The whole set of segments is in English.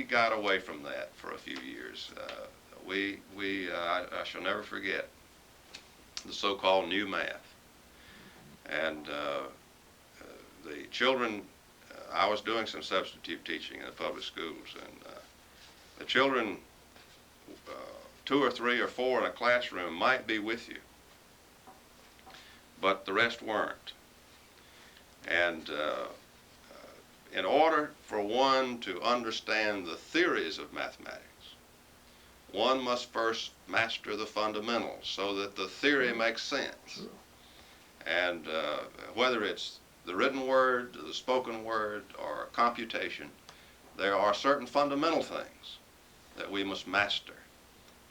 got away from that for a few years. I shall never forget the so-called new math. And the children, I was doing some substitute teaching in the public schools, and the children, uh, two or three or four in a classroom might be with you, but the rest weren't. And in order for one to understand the theories of mathematics, one must first master the fundamentals so that the theory makes sense. And whether it's the written word, the spoken word, or computation, there are certain fundamental things that we must master.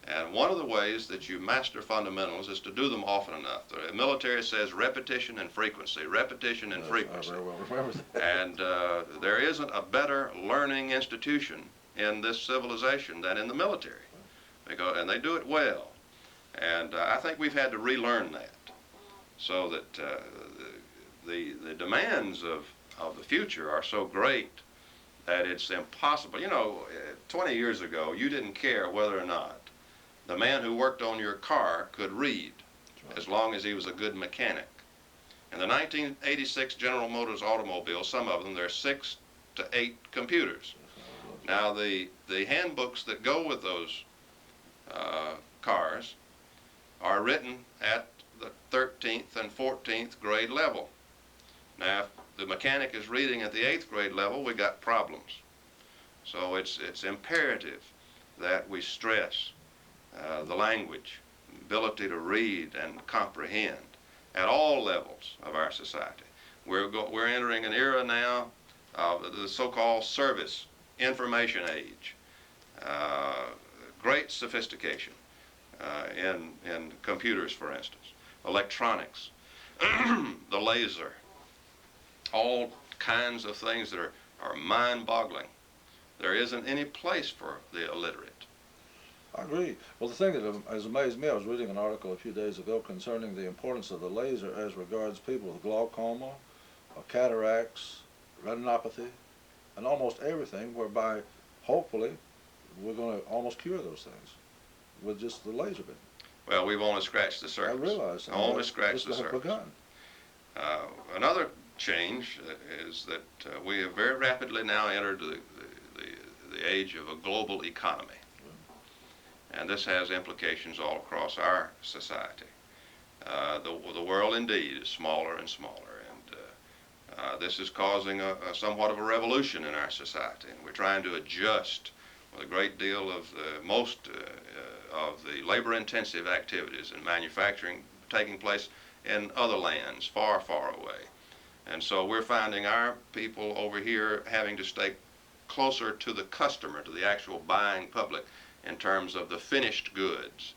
And one of the ways that you master fundamentals is to do them often enough. The military says repetition and frequency, repetition and frequency. I very well remember that. And there isn't a better learning institution in this civilization than in the military, and they do it well. And I think we've had to relearn that, so that the demands of the future are so great that it's impossible. 20 years ago, you didn't care whether or not the man who worked on your car could read, as long as he was a good mechanic. In the 1986 General Motors automobiles, some of them, there are 6 to 8 computers. Now, the handbooks that go with those cars are written at the 13th and 14th grade level. Now, if the mechanic is reading at the 8th grade level, we got problems. So it's imperative that we stress the language, ability to read and comprehend at all levels of our society. We're entering an era now of the so-called service information age. Great sophistication in computers, for instance, electronics, the laser, all kinds of things that are mind-boggling. There isn't any place for the illiterate. I agree. Well, the thing that has amazed me, I was reading an article a few days ago concerning the importance of the laser as regards people with glaucoma, cataracts, retinopathy, and almost everything, whereby hopefully we're going to almost cure those things with just the laser beam. Well, we've only scratched the surface. I realize. Only scratched the surface. Begun. Another change is that we have very rapidly now entered the age of a global economy. And this has implications all across our society. The world indeed is smaller and smaller, and this is causing somewhat of a revolution in our society. And we're trying to adjust with a great deal of most of the labor-intensive activities in manufacturing taking place in other lands, far, far away. And so we're finding our people over here having to stay closer to the customer, to the actual buying public, in terms of the finished goods.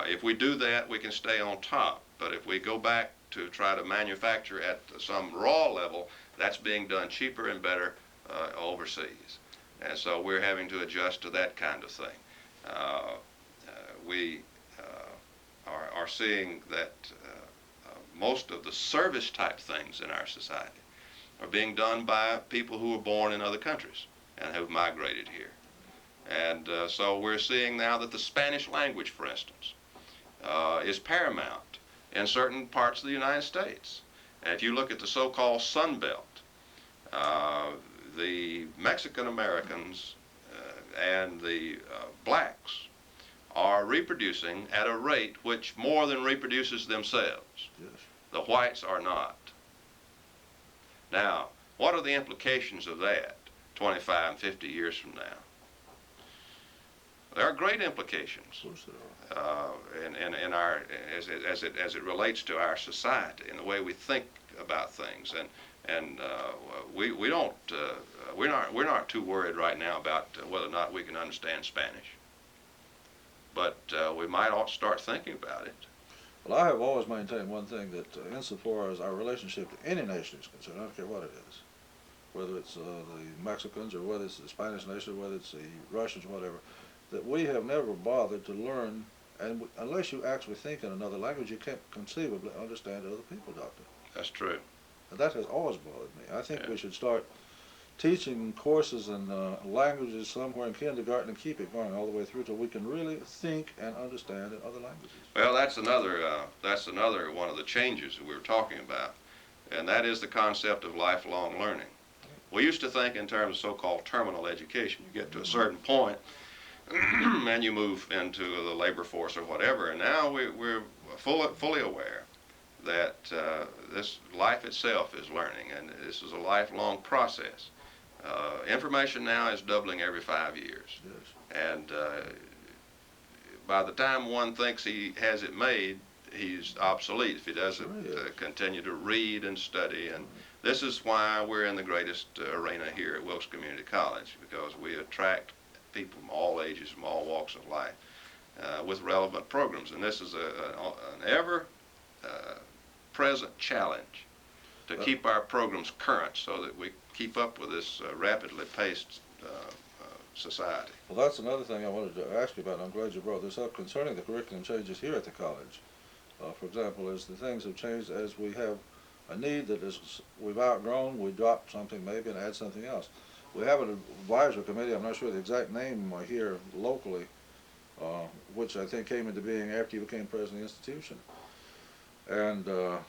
If we do that, we can stay on top. But if we go back to try to manufacture at some raw level, that's being done cheaper and better overseas. And so we're having to adjust to that kind of thing. We are seeing that most of the service type things in our society are being done by people who were born in other countries and have migrated here. And so we're seeing now that the Spanish language, for instance, is paramount in certain parts of the United States. And if you look at the so-called Sun Belt, the Mexican Americans and the blacks are reproducing at a rate which more than reproduces themselves. Yes. The whites are not. Now, what are the implications of that 25 and 50 years from now? There are great implications in our as it relates to our society and the way we think about things, and we're not too worried right now about whether or not we can understand Spanish, but we might ought to start thinking about it. Well, I have always maintained one thing, that insofar as our relationship to any nation is concerned, I don't care what it is, whether it's the Mexicans or whether it's the Spanish nation, or whether it's the Russians, whatever, that we have never bothered to learn, and unless you actually think in another language, you can't conceivably understand other people, Doctor. That's true. And that has always bothered me. I think we should start teaching courses in languages somewhere in kindergarten and keep it going all the way through till we can really think and understand in other languages. Well, that's another one of the changes that we were talking about, and that is the concept of lifelong learning. We used to think in terms of so-called terminal education. You get to a certain point, and you move into the labor force or whatever. And now we're fully aware that this life itself is learning, and this is a lifelong process. Information now is doubling every 5 years, Yes. and by the time one thinks he has it made, he's obsolete if he doesn't continue to read and study. And this is why we're in the greatest arena here at Wilkes Community College, because we attract people from all ages, from all walks of life, with relevant programs. And this is an ever present challenge to keep our programs current so that we keep up with this rapidly paced society. Well, that's another thing I wanted to ask you about, and I'm glad you brought this up, concerning the curriculum changes here at the college. For example, as the things have changed, as we have a need that we've outgrown, we drop something maybe and add something else. We have an advisory committee, I'm not sure the exact name here locally, which I think came into being after you became president of the institution. And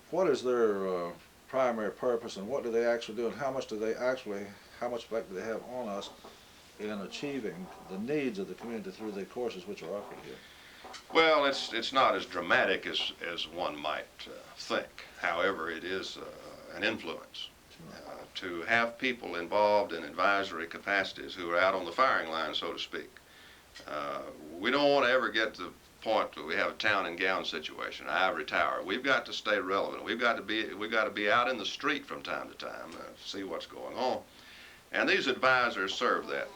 what is their primary purpose, and what do they actually do, and how much effect do they have on us in achieving the needs of the community through the courses which are offered here? Well, it's not as dramatic as one might think. However, it is an influence. To have people involved in advisory capacities who are out on the firing line, so to speak. We don't want to ever get to the point where we have a town and gown situation, ivory tower. We've got to stay relevant. We've got to be out in the street from time to time to see what's going on. And these advisors serve that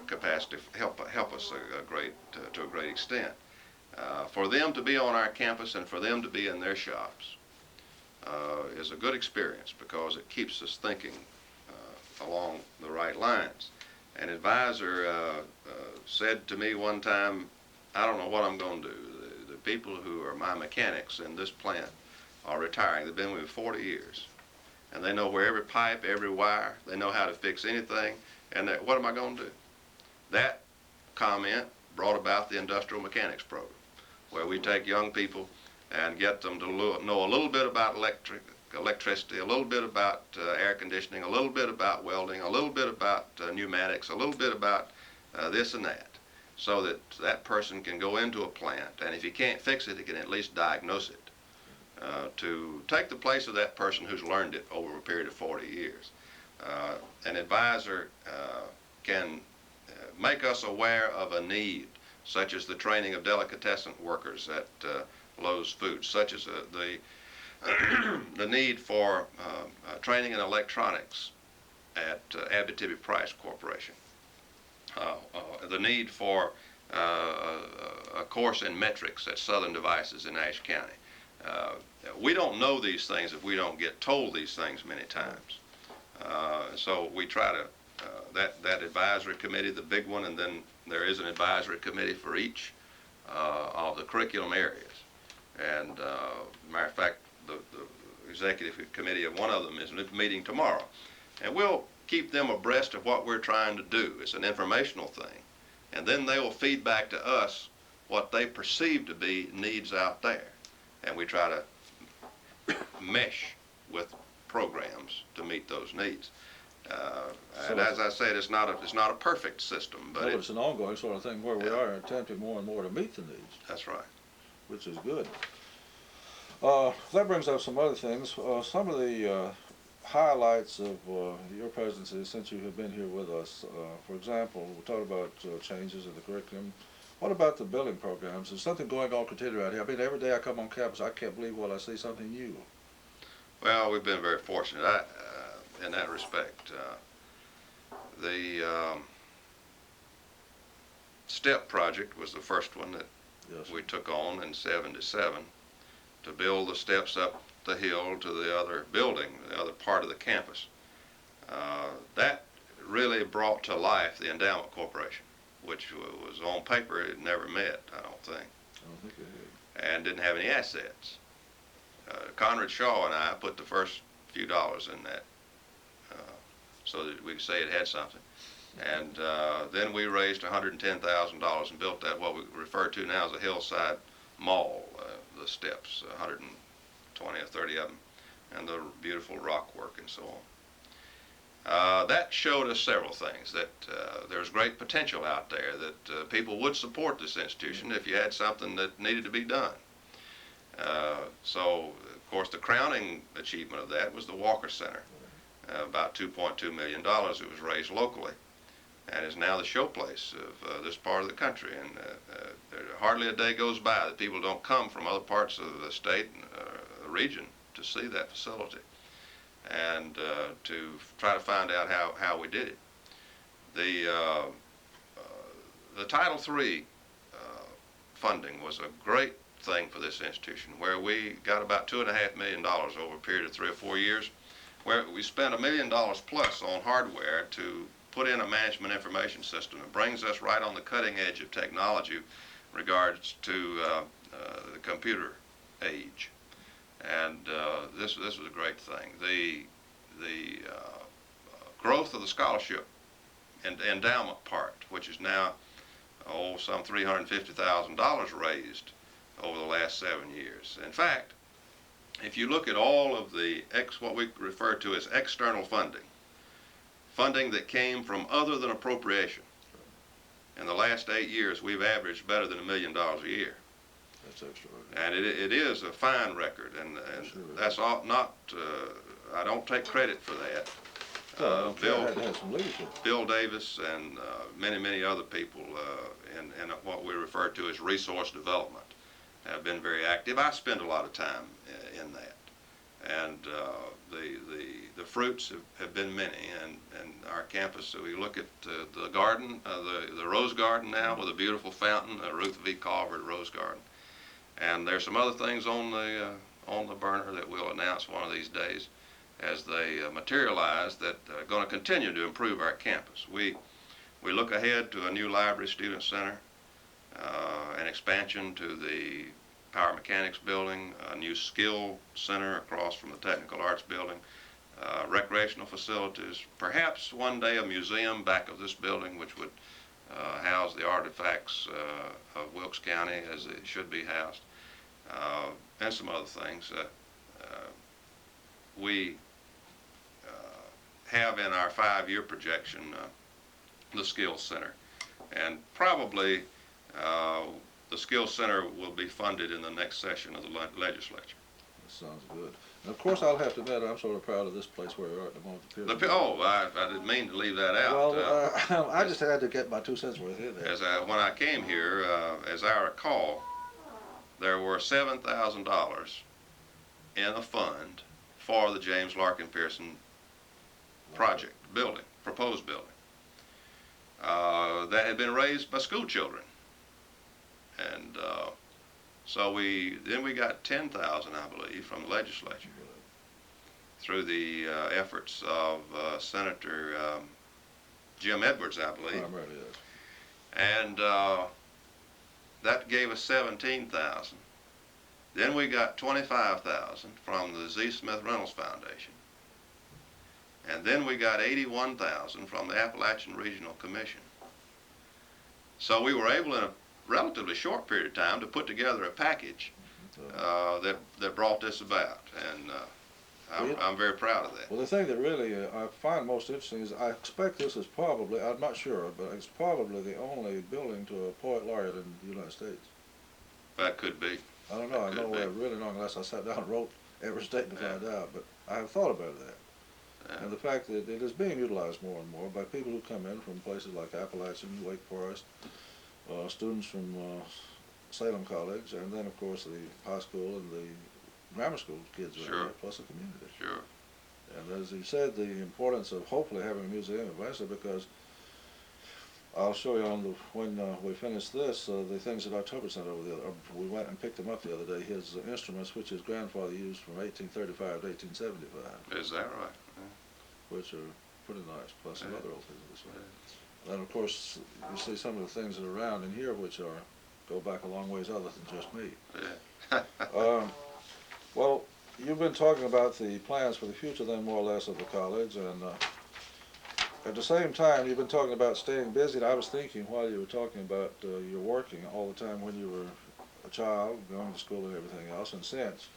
capacity, help us to a great extent. For them to be on our campus and for them to be in their shops is a good experience, because it keeps us thinking along the right lines. An advisor said to me one time, I don't know what I'm going to do. The people who are my mechanics in this plant are retiring. They've been with me 40 years. And they know where every pipe, every wire, they know how to fix anything, and what am I going to do? That comment brought about the industrial mechanics program, where we take young people and get them to know a little bit about electricity, a little bit about air conditioning, a little bit about welding, a little bit about pneumatics, a little bit about this and that, so that that person can go into a plant, and if he can't fix it, he can at least diagnose it. To take the place of that person who's learned it over a period of 40 years. An advisor can make us aware of a need, such as the training of delicatessen workers at Lowe's Foods, such as the need for training in electronics at Abitibi-Price Corporation, the need for a course in metrics at Southern Devices in Ashe County. We don't know these things if we don't get told these things many times. So we try to, that advisory committee, the big one, and then there is an advisory committee for each of the curriculum areas. And matter of fact, the executive committee of one of them is meeting tomorrow. And we'll keep them abreast of what we're trying to do. It's an informational thing. And then they will feed back to us what they perceive to be needs out there. And we try to mesh with programs to meet those needs. And as I said, it's not a perfect system, but it's an ongoing sort of thing where we are attempting more and more to meet the needs. That's right. Which is good. That brings up some other things. Some of the highlights of your presidency since you have been here with us. For example, we talked about changes in the curriculum. What about the building programs? There's something going on continually out here. I mean, every day I come on campus, I can't believe what I see, something new. Well, we've been very fortunate in that respect. The STEP project was the first one that we took on in '77 to build the steps up the hill to the other building, the other part of the campus. That really brought to life the Endowment Corporation, which was on paper, it never met, I don't think. I don't think it had. And didn't have any assets. Conrad Shaw and I put the first few dollars in that so that we could say it had something. And then we raised $110,000 and built that, what we refer to now as a hillside mall, the steps, 120 or 30 of them, and the beautiful rock work and so on. That showed us several things, that there's great potential out there, that people would support this institution if you had something that needed to be done. So, of course, the crowning achievement of that was the Walker Center. About $2.2 million. It was raised locally, and is now the showplace of this part of the country. And there hardly a day goes by that people don't come from other parts of the state and the region to see that facility and to try to find out how we did it. The Title III funding was a great thing for this institution, where we got about $2.5 million over a period of 3 or 4 years, where we spent $1 million plus on hardware to put in a management information system. It brings us right on the cutting edge of technology in regards to the computer age. And this was a great thing. The growth of the scholarship and endowment part, which is now some $350,000 raised over the last 7 years. In fact, if you look at all of the what we refer to as external funding that came from other than appropriation, in the last 8 years we've averaged better than $1 million a year. That's extraordinary. And it is a fine record, and Sure. that's all, not, I don't take credit for that. Bill had some leadership. Bill Davis and many other people in what we refer to as resource development have been very active. I spend a lot of time in that, and the fruits have been many. And our campus, so we look at the garden, the Rose Garden now, with a beautiful fountain, Ruth V. Carver Rose Garden, and there's some other things on the burner that we'll announce one of these days as they materialize, that are going to continue to improve our campus. We look ahead to a new library student center, an expansion to the power mechanics building, a new skill center across from the technical arts building, recreational facilities, perhaps one day a museum back of this building which would house the artifacts of Wilkes County as it should be housed, and some other things. We have in our 5-year projection the Skills Center, and probably the Skills Center will be funded in the next session of the legislature. That sounds good. And of course, I'll have to admit, I'm sort of proud of this place where we are at the moment. I didn't mean to leave that out. Well, I just had to get my 2 cents worth in there. When I came here, as I recall, there were $7,000 in a fund for the James Larkin Pearson project building, proposed building, that had been raised by school children. And so we got $10,000, I believe, from the legislature through the efforts of Senator Jim Edwards, I believe. Primarily, yes. And that gave us $17,000. Then we got $25,000 from the Z. Smith Reynolds Foundation. And then we got $81,000 from the Appalachian Regional Commission. So we were able in a relatively short period of time to put together a package that brought this about, and I'm very proud of that. Well, the thing that really I find most interesting is I expect this is probably, I'm not sure, but it's probably the only building to a poet laureate in the United States. That could be. I don't know. I know really not unless I sat down and wrote every state to find out, but I have thought about that. And the fact that it is being utilized more and more by people who come in from places like Appalachian, Wake Forest, students from Salem College, and then of course the high school and the grammar school kids are there, plus the community. Sure. And as you said, the importance of hopefully having a museum eventually, because I'll show you on when we finish this, the things that our Tupper sent over we went and picked them up the other day, his instruments, which his grandfather used from 1835 to 1875. Is that right? Which are pretty nice, plus some other old things this way. And of course, you see some of the things that are around in here which go back a long ways other than just me. Yeah. Well, you've been talking about the plans for the future then, more or less, of the college, and At the same time, you've been talking about staying busy, and I was thinking while you were talking about you're working all the time when you were a child, going to school and everything else, and since.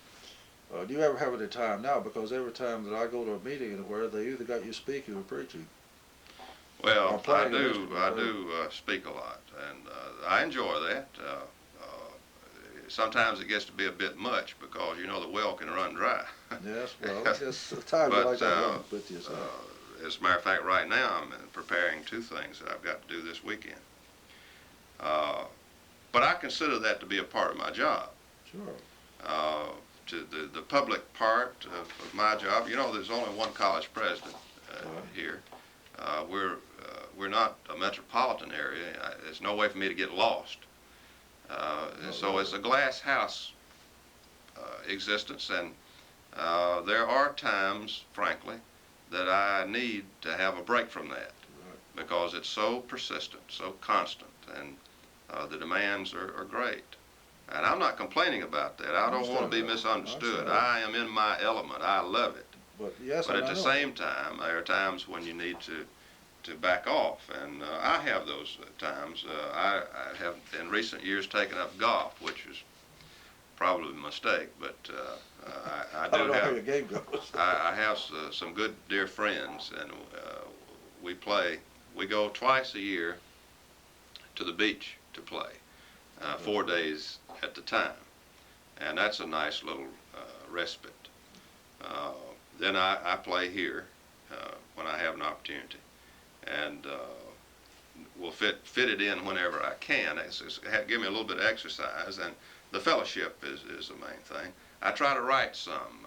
Do you ever have any time now? Because every time that I go to a meeting anywhere, they either got you speaking or preaching. Or Well, I playing an do, instrument, I too. do speak a lot, and I enjoy that. Sometimes it gets to be a bit much because you know the well can run dry. Yes, well, I guess at times you But like to have a little bit to yourself. as a matter of fact, right now I'm preparing two things that I've got to do this weekend. Uh, but I consider that to be a part of my job. Sure. Uh, to the public part of my job, you know, there's only one college president here. We're not a metropolitan area. There's no way for me to get lost. So it's a glass house existence, and there are times, frankly, that I need to have a break from that Right. because it's so persistent, so constant, and the demands are great. And I'm not complaining about that. I don't want to be misunderstood. I am in my element. I love it. But yes, But and at I the know. same time, there are times when you need to back off, and I have those times. I have in recent years taken up golf, which is probably a mistake, but I I don't do know how have your game goes. I have some good dear friends, and we play. We go twice a year to the beach to play, 4 days at the time, and that's a nice little respite. Uh, then I play here when I have an opportunity, and will fit it in whenever I can. Give me a little bit of exercise, and the fellowship is the main thing. I try to write some.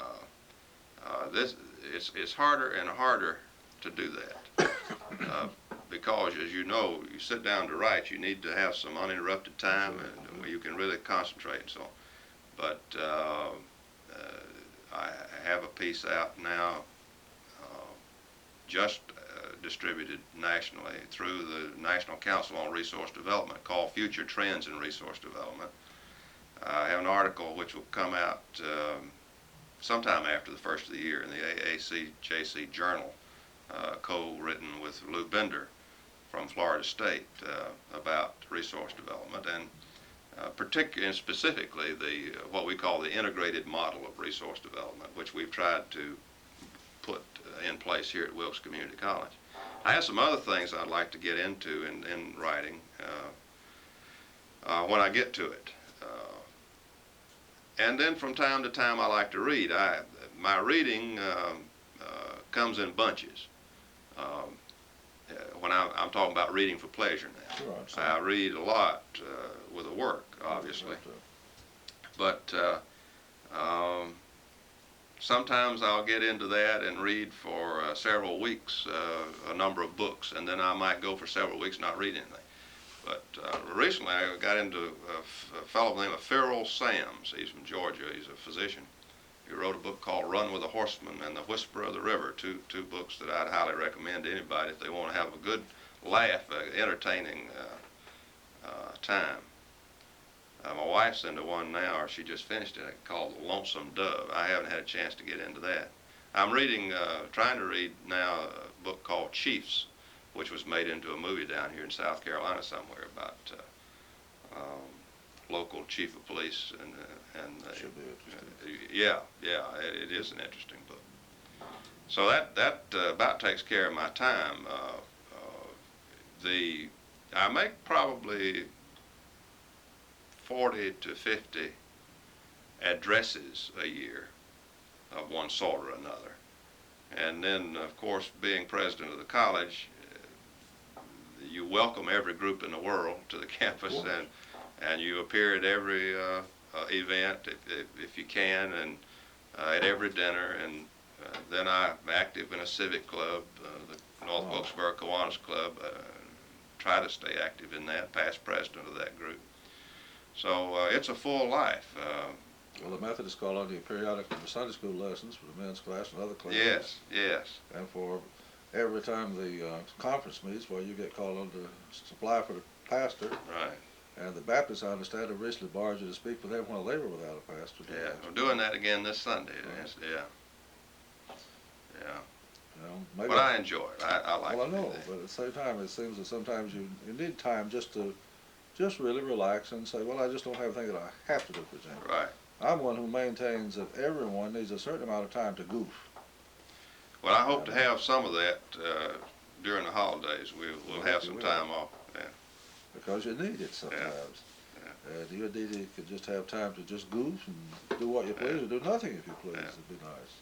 It's harder and harder to do that because, as you know, you sit down to write, you need to have some uninterrupted time and where you can really concentrate and so on. But I have a piece out now, just distributed nationally through the National Council on Resource Development called Future Trends in Resource Development. I have an article which will come out sometime after the first of the year in the AACJC Journal, co-written with Lou Bender from Florida State about resource development, and particularly and specifically what we call the integrated model of resource development, which we've tried to put in place here at Wilkes Community College. I have some other things I'd like to get into in writing when I get to it. And then from time to time I like to read. My reading comes in bunches. When I'm talking about reading for pleasure now. Sure, I read a lot with the work, obviously. But sometimes I'll get into that and read for several weeks a number of books, and then I might go for several weeks not read anything. But recently I got into a fellow named Farrell Sams. He's from Georgia. He's a physician. He wrote a book called Run with a Horseman and The Whisper of the River, two books that I'd highly recommend to anybody if they want to have a good laugh, entertaining time. My wife's into one now, or she just finished it, called The Lonesome Dove. I haven't had a chance to get into that. I'm trying to read now a book called Chiefs, which was made into a movie down here in South Carolina somewhere about local chief of police and should be interesting. yeah, it is an interesting book. So that about takes care of my time. I make probably 40 to 50 addresses a year of one sort or another. And then, of course, being president of the college, you welcome every group in the world to the campus, and you appear at every event if you can, and at every dinner. And then I'm active in a civic club, the North Wilkesboro Kiwanis Club. Try to stay active in that, past president of that group. So it's a full life. Well, the Methodists call on you periodically for Sunday school lessons for the men's class and other classes. Yes. And for every time the conference meets, you get called on to supply for the pastor. Right. And the Baptists, I understand, have recently barred you to speak for them while they were without a pastor. Yeah, I'm doing that again this Sunday. Yeah. You know, maybe. But I enjoy it. I like Well, I to do know, that. but at the same time, it seems that sometimes you need time just to just really relax and say, well, I just don't have anything that I have to do, for example. Right. I'm one who maintains that everyone needs a certain amount of time to goof. Well, I hope to And, have some of that during the holidays. We'll I hope have you some will. time off. Yeah. Because you need it Yeah. sometimes. Yeah. And you need to just have time to just goof and do what you please Yeah. or do nothing if you please. Yeah. It'd be nice.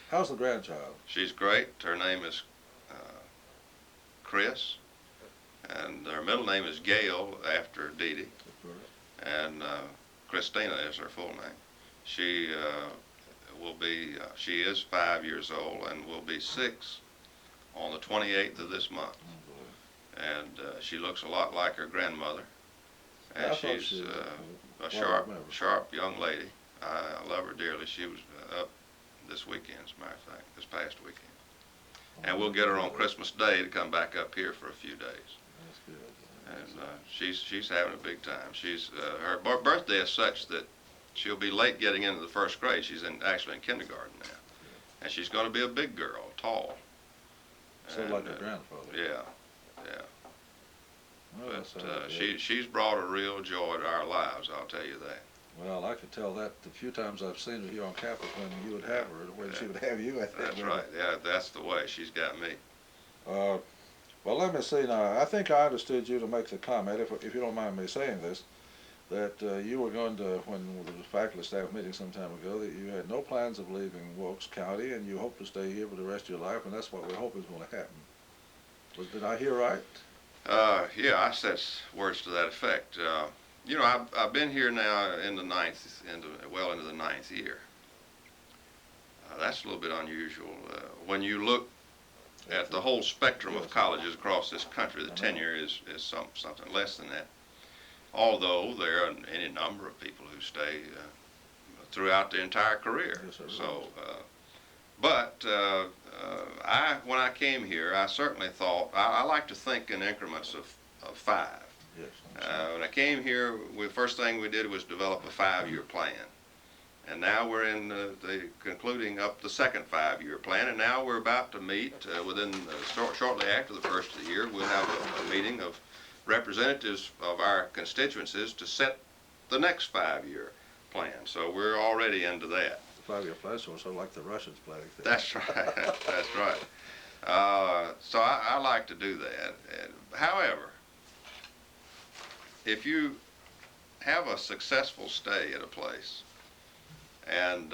How's the grandchild? She's great. Her name is uh, Chris, and her middle name is Gail after Dee Dee, and Christina is her full name. She she is 5 years old and will be 6 on the 28th of this month. And she looks a lot like her grandmother, and I thought she's she was a well, whatever. sharp young lady. I love her dearly. She was up this weekend, as a matter of fact, this past weekend. And we'll get her on Christmas Day to come back up here for a few days. That's good. And she's having a big time. She's her birthday is such that she'll be late getting into the first grade. She's actually in kindergarten now, and she's going to be a big girl, tall. So like her grandfather. Yeah, yeah. Well, that But sounds good. she's brought a real joy to our lives. I'll tell you that. Well, I could tell that the few times I've seen her here on campus when you would have her, when she would have you. That's right. Yeah, that's the way she's got me. Uh, well, let me see now. I think I understood you to make the comment, if you don't mind me saying this, that you were going to, when there was a faculty staff meeting some time ago, that you had no plans of leaving Wilkes County and you hope to stay here for the rest of your life, and that's what we hope is going to happen. Did I hear right? Yeah, I said words to that effect. You know, I've been here now in the well into the ninth year. That's a little bit unusual. When you look at the whole spectrum of colleges across this country, the tenure is something less than that. Although there are any number of people who stay throughout the entire career. Yes, sir. So, when I came here, I certainly thought I like to think in increments of 5. Yes. When I came here, the first thing we did was develop a 5-year plan. And now we're in the concluding up the second 5-year plan, and now we're about to meet shortly after the first of the year. We'll have a meeting of representatives of our constituencies to set the next 5-year plan. So we're already into that. The 5-year plan, sort of like the Russians planning things. That's right. That's right. So I like to do that. However, if you have a successful stay at a place and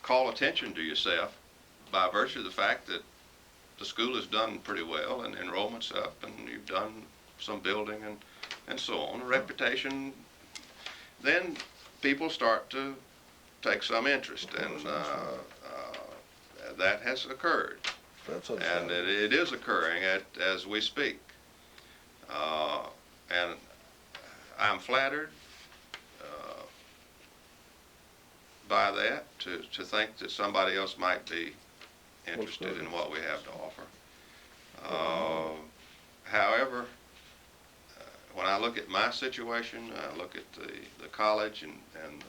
call attention to yourself by virtue of the fact that the school has done pretty well and enrollment's up and you've done some building and so on, a reputation, then people start to take some interest, and that has occurred. That's And it is occurring as we speak. And I'm flattered by that, to think that somebody else might be interested in what we have to offer. However, when I look at my situation, I look at the college and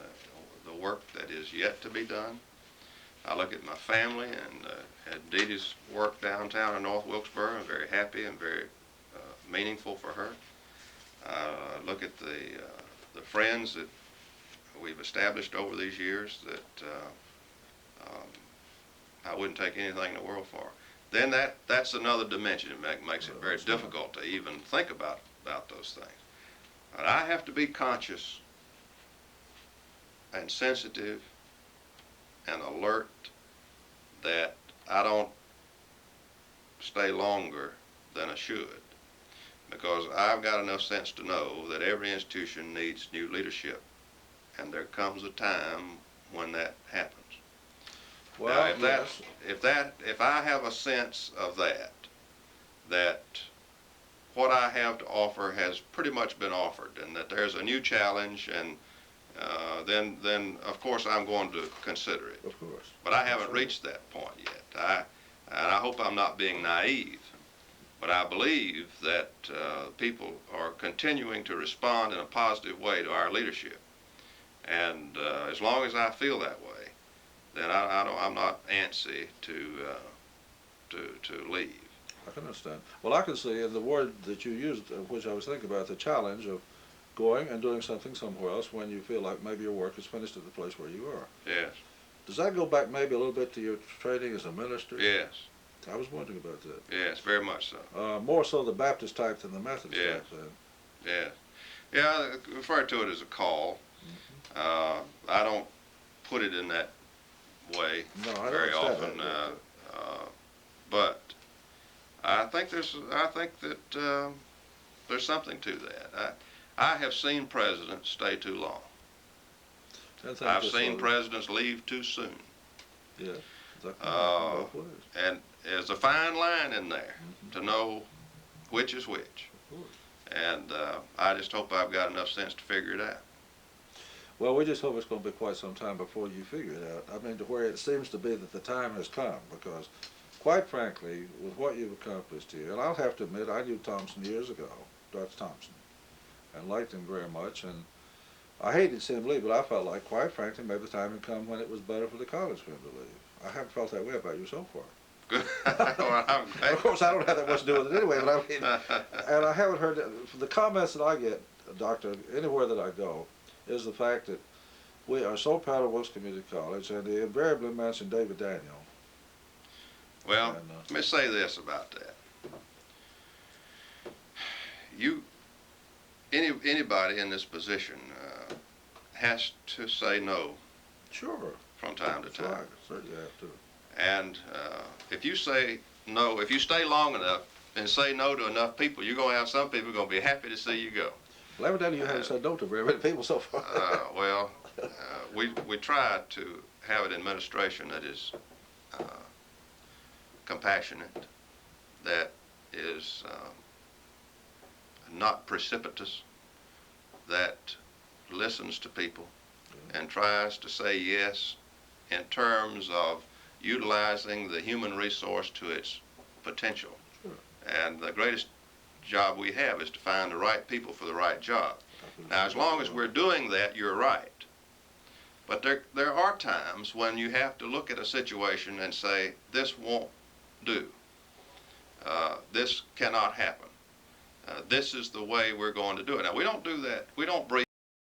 the work that is yet to be done. I look at my family and at Dee Dee's work downtown in North Wilkesboro. I'm very happy and very meaningful for her. Look at the friends that we've established over these years that I wouldn't take anything in the world for. Then that's another dimension. It makes it very difficult to even think about those things. But I have to be conscious and sensitive and alert that I don't stay longer than I should, because I've got enough sense to know that every institution needs new leadership, and there comes a time when that happens. Well, now, if I have a sense of that what I have to offer has pretty much been offered, and that there's a new challenge, and then of course I'm going to consider it. Of course. But I haven't reached that point yet. And I hope I'm not being naive, but I believe that people are continuing to respond in a positive way to our leadership. And as long as I feel that way, then I'm not antsy to to leave. I can understand. Well, I can see in the word that you used, which I was thinking about, the challenge of going and doing something somewhere else when you feel like maybe your work is finished at the place where you are. Yes, Does that go back maybe a little bit to your training as a minister? yes, I was wondering about that. yes, very much so. More so the Baptist type than the Methodist Yes. type then. Yes. Yeah, I refer to it as a call. I don't put it in that way No, I very understand often, that. but I think that there's something to that. I have seen presidents stay too long. And things I've just seen sort of- presidents leave too soon, Yeah. That can Uh, happen both ways. and there's a fine line in there to know which is which. Of course. And I just hope I've got enough sense to figure it out. Well, we just hope it's going to be quite some time before you figure it out. I mean, to where it seems to be that the time has come, because, quite frankly, with what you've accomplished here, and I'll have to admit, I knew Thompson years ago, Dr. Thompson, and liked him very much, and I hated to see him leave, but I felt like, quite frankly, maybe the time had come when it was better for the college for him to leave. I haven't felt that way about you so far. Good. Well, I'm glad. Of course, I don't have that much to do with it anyway, but I mean, and I haven't heard, the comments that I get, Doctor, anywhere that I go, is the fact that we are so proud of Wilkes Community College, and they invariably mention David Daniel. Well, And, let me say this about that. Anybody in this position has to say no Sure. from time to That's time. right. Certainly have to. And if you say no, if you stay long enough and say no to enough people, you're going to have some people going to be happy to see you go. Well, evidently you haven't said no to very many people so far. Well, we try to have an administration that is compassionate, that is not precipitous, that listens to people and tries to say yes in terms of utilizing the human resource to its potential. Sure. And the greatest job we have is to find the right people for the right job. Now, as long as we're doing that, you're right. But there are times when you have to look at a situation and say, this won't do. This cannot happen. This is the way we're going to do it. Now, we don't do that. We don't breathe